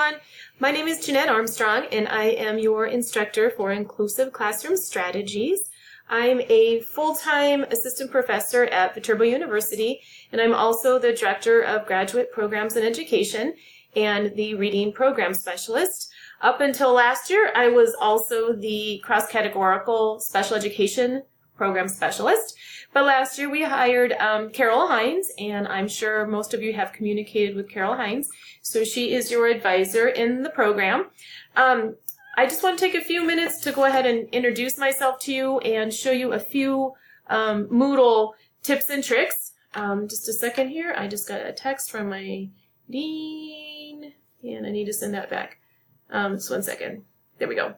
everyone. My name is Jeanette Armstrong, and I am your instructor for Inclusive Classroom Strategies. I'm a full-time assistant professor at Viterbo University, and I'm also the director of graduate programs and education and the reading program specialist. Up until last year, I was also the cross-categorical special education program specialist. But last year we hired Carol Hines, and I'm sure most of you have communicated with Carol Hines. So she is your advisor in the program. I just want to take a few minutes to go ahead and introduce myself to you and show you a few Moodle tips and tricks. Just a second here. I just got a text from my dean, and I need to send that back. Just 1 second. There we go.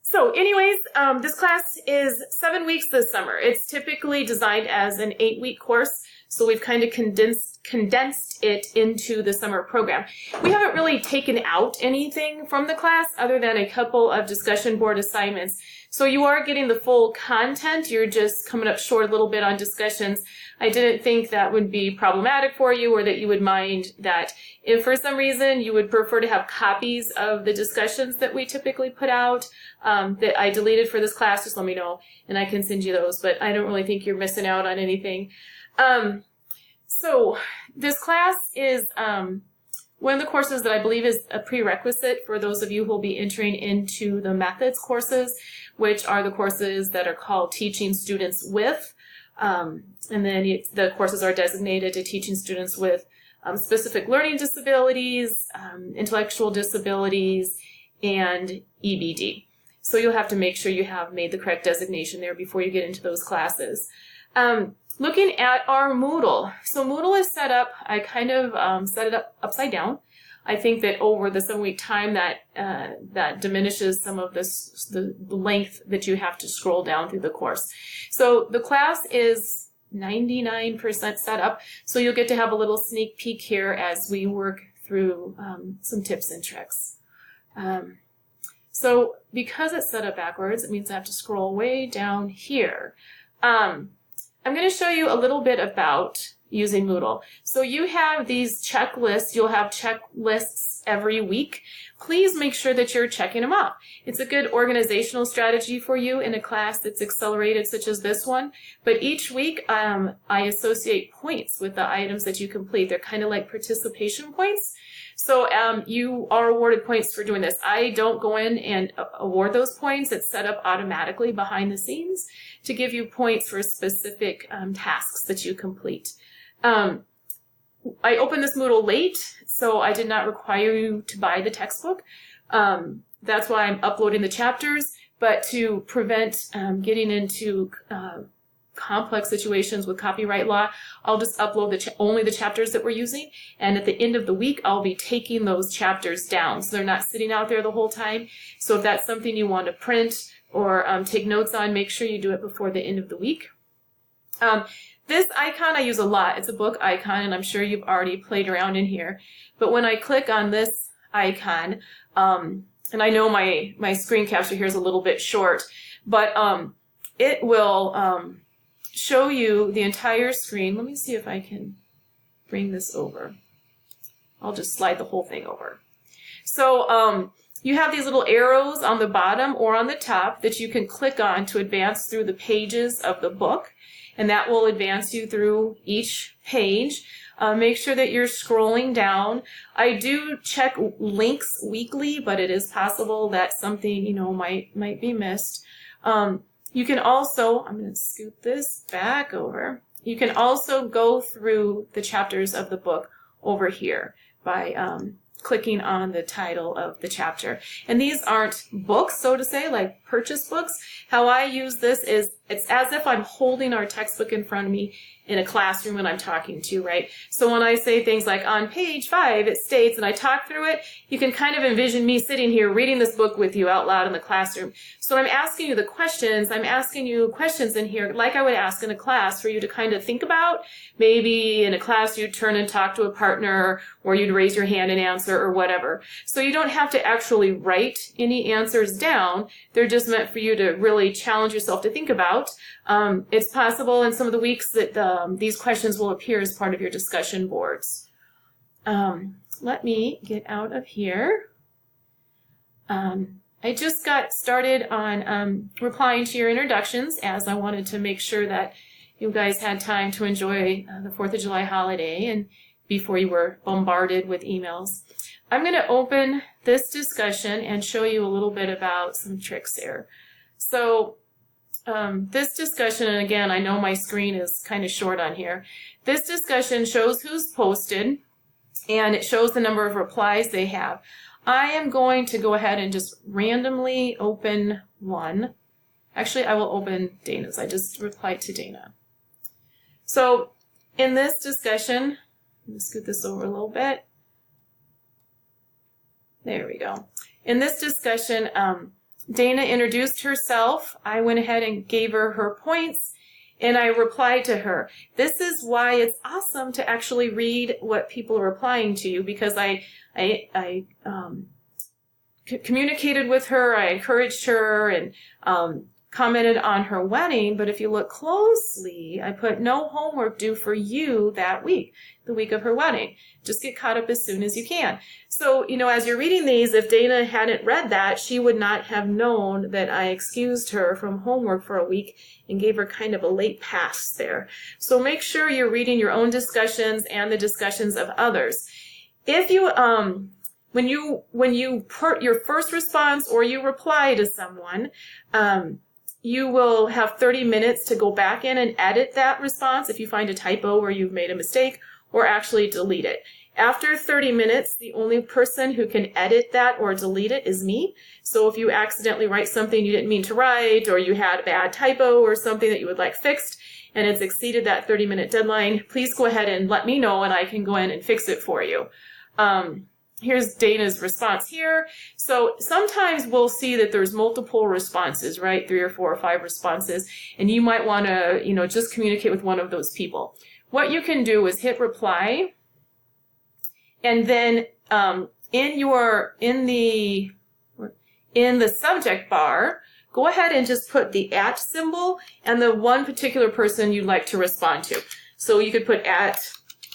So anyways, this class is 7 weeks this summer. It's typically designed as an 8-week course, so we've kind of condensed it into the summer program. We haven't really taken out anything from the class other than a couple of discussion board assignments. So you are getting the full content. You're just coming up short a little bit on discussions. I didn't think that would be problematic for you, or that you would mind that. If for some reason you would prefer to have copies of the discussions that we typically put out that I deleted for this class, just let me know and I can send you those. But I don't really think you're missing out on anything. So this class is one of the courses that I believe is a prerequisite for those of you who will be entering into the methods courses, which are the courses that are called Teaching Students With. And then the courses are designated to teaching students with specific learning disabilities, intellectual disabilities, and EBD. So you'll have to make sure you have made the correct designation there before you get into those classes. Looking at our Moodle. So Moodle is set up, I kind of set it up upside down. I think that over the 7-week time that diminishes some of the length that you have to scroll down through the course. So the class is 99% set up, so you'll get to have a little sneak peek here as we work through some tips and tricks. So because it's set up backwards, it means I have to scroll way down here. I'm going to show you a little bit about using Moodle. So you have these checklists. You'll have checklists every week. Please make sure that you're checking them off. It's a good organizational strategy for you in a class that's accelerated such as this one. But each week I associate points with the items that you complete. They're kind of like participation points. So you are awarded points for doing this. I don't go in and award those points. It's set up automatically behind the scenes to give you points for specific tasks that you complete. I opened this Moodle late, so I did not require you to buy the textbook. That's why I'm uploading the chapters, but to prevent getting into complex situations with copyright law, I'll just upload only the chapters that we're using, and at the end of the week I'll be taking those chapters down so they're not sitting out there the whole time. So if that's something you want to print or take notes on, make sure you do it before the end of the week. This icon I use a lot. It's a book icon, and I'm sure you've already played around in here. But when I click on this icon, and I know my screen capture here is a little bit short, but it will show you the entire screen. Let me see if I can bring this over. I'll just slide the whole thing over. So you have these little arrows on the bottom or on the top that you can click on to advance through the pages of the book, and that will advance you through each page. Make sure that you're scrolling down. I do check links weekly, but it is possible that something, might be missed. You can also, I'm going to scoot this back over. You can also go through the chapters of the book over here by clicking on the title of the chapter. And these aren't books, so to say, like purchase books. How I use this is it's as if I'm holding our textbook in front of me in a classroom when I'm talking to you, right? So when I say things like on page 5, it states, and I talk through it, you can kind of envision me sitting here reading this book with you out loud in the classroom. So I'm asking you the questions. I'm asking you questions in here like I would ask in a class for you to kind of think about. Maybe in a class you'd turn and talk to a partner, or you'd raise your hand and answer, or whatever. So you don't have to actually write any answers down. They're just meant for you to really challenge yourself to think about. It's possible in some of the weeks that these questions will appear as part of your discussion boards. let me get out of here. I just got started on replying to your introductions, as I wanted to make sure that you guys had time to enjoy the 4th of July holiday and before you were bombarded with emails. I'm going to open this discussion and show you a little bit about some tricks here. So this discussion, and again, I know my screen is kind of short on here. This discussion shows who's posted, and it shows the number of replies they have. I am going to go ahead and just randomly open one. Actually, I will open Dana's. I just replied to Dana. So in this discussion, let me scoot this over a little bit. There we go. In this discussion, Dana introduced herself. I went ahead and gave her points, and I replied to her. This is why it's awesome to actually read what people are replying to you, because I communicated with her, I encouraged her, and commented on her wedding. But if you look closely, I put no homework due for you that week, the week of her wedding. Just get caught up as soon as you can. So, as you're reading these, if Dana hadn't read that, she would not have known that I excused her from homework for a week and gave her kind of a late pass there. So make sure you're reading your own discussions and the discussions of others. If you, when you put your first response or you reply to someone, you will have 30 minutes to go back in and edit that response if you find a typo or you've made a mistake, or actually delete it. After 30 minutes, the only person who can edit that or delete it is me. So if you accidentally write something you didn't mean to write, or you had a bad typo or something that you would like fixed, and it's exceeded that 30-minute deadline, please go ahead and let me know, and I can go in and fix it for you. Here's Dana's response here. So sometimes we'll see that there's multiple responses, right? 3 or 4 or 5 responses, and you might want to, just communicate with one of those people. What you can do is hit reply, and then in the subject bar, go ahead and just put the @ symbol and the one particular person you'd like to respond to. So you could put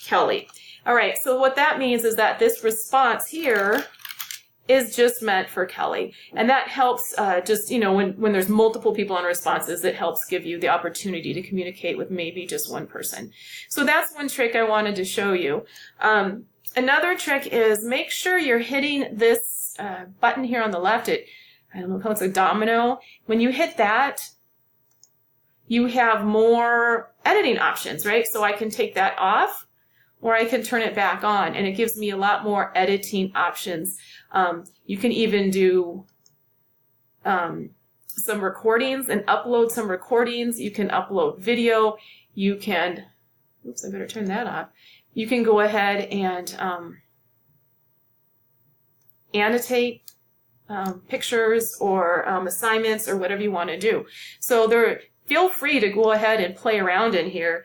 @Kelly. All right, so what that means is that this response here is just meant for Kelly. And that helps when there's multiple people on responses, it helps give you the opportunity to communicate with maybe just one person. So that's one trick I wanted to show you. Another trick is make sure you're hitting this button here on the left. I don't know, it looks like a domino. When you hit that, you have more editing options, right? So I can take that off, or I can turn it back on, and it gives me a lot more editing options. You can even do some recordings and upload some recordings. You can upload video. You can, oops, I better turn that off. You can go ahead and annotate pictures or assignments or whatever you want to do. So feel free to go ahead and play around in here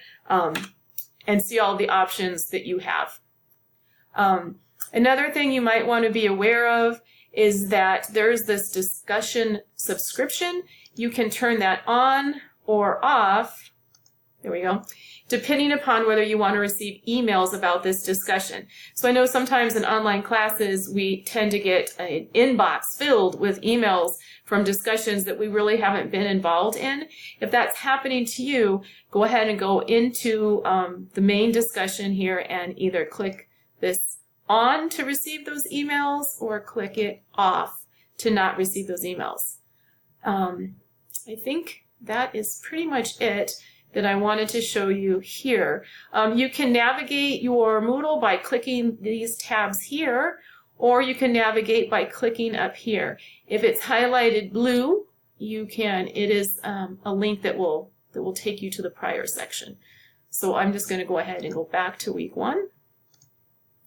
and see all the options that you have. Another thing you might want to be aware of is that there's this discussion subscription. You can turn that on or off, there we go, depending upon whether you want to receive emails about this discussion. So I know sometimes in online classes we tend to get an inbox filled with emails from discussions that we really haven't been involved in. If that's happening to you, go ahead and go into the main discussion here and either click this on to receive those emails or click it off to not receive those emails. I think that is pretty much it that I wanted to show you here. You can navigate your Moodle by clicking these tabs here, or you can navigate by clicking up here. If it's highlighted blue, it is a link that will take you to the prior section. So I'm just going to go ahead and go back to week 1.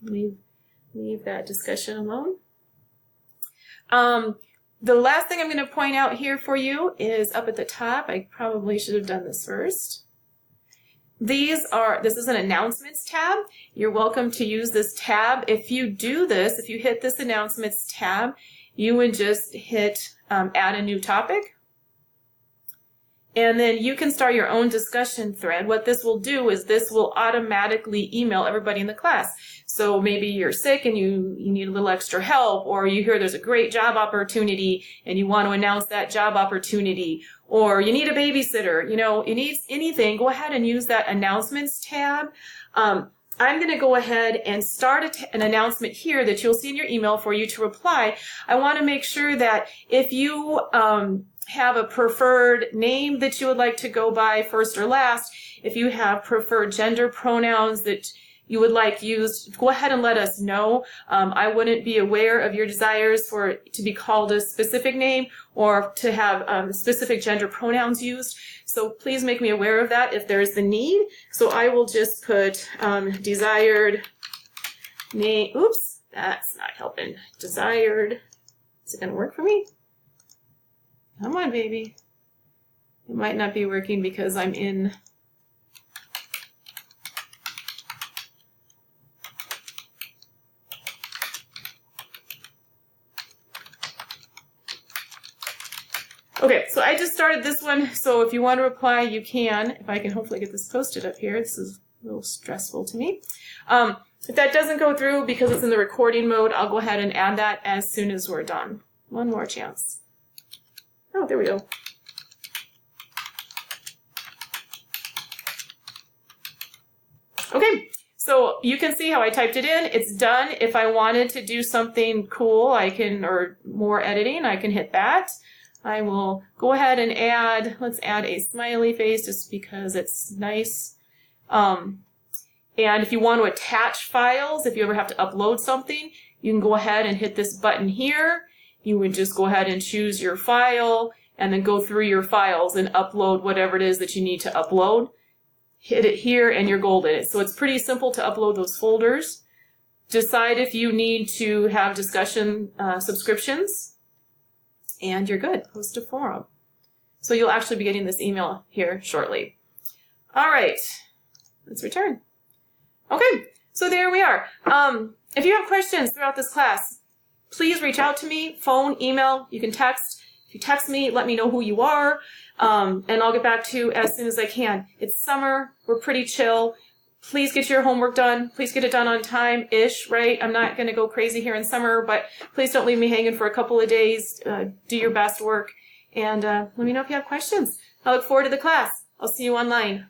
Leave that discussion alone. The last thing I'm going to point out here for you is up at the top. I probably should have done this first. This is an announcements tab. You're welcome to use this tab. If you do this, if you hit this announcements tab, you would just hit add a new topic. And then you can start your own discussion thread. What this will do is this will automatically email everybody in the class. So maybe you're sick and you need a little extra help, or you hear there's a great job opportunity and you want to announce that job opportunity, or you need a babysitter, you need anything, go ahead and use that announcements tab. I'm going to go ahead and start an announcement here that you'll see in your email for you to reply. I want to make sure that if you have a preferred name that you would like to go by, first or last, if you have preferred gender pronouns that you would like used, go ahead and let us know. I wouldn't be aware of your desires for it to be called a specific name or to have specific gender pronouns used. So please make me aware of that if there's the need. So I will just put desired name. Oops, that's not helping. Desired. Is it going to work for me? Come on, baby. It might not be working because I'm in. Okay, so I just started this one, so if you want to reply, you can. If I can hopefully get this posted up here. This is a little stressful to me. If that doesn't go through because it's in the recording mode, I'll go ahead and add that as soon as we're done. One more chance. Oh, there we go. Okay, so you can see how I typed it in. It's done. If I wanted to do something cool, or more editing, I can hit that. I will go ahead and let's add a smiley face just because it's nice. And if you want to attach files, if you ever have to upload something, you can go ahead and hit this button here. You would just go ahead and choose your file and then go through your files and upload whatever it is that you need to upload. Hit it here and you're golden. So it's pretty simple to upload those folders. Decide if you need to have discussion subscriptions. And you're good. Post to forum. So you'll actually be getting this email here shortly. All right. Let's return. Okay. So there we are. If you have questions throughout this class, please reach out to me. Phone, email. You can text. If you text me, let me know who you are. And I'll get back to you as soon as I can. It's summer. We're pretty chill. Please get your homework done. Please get it done on time-ish, right? I'm not going to go crazy here in summer, but please don't leave me hanging for a couple of days. Do your best work. And let me know if you have questions. I look forward to the class. I'll see you online.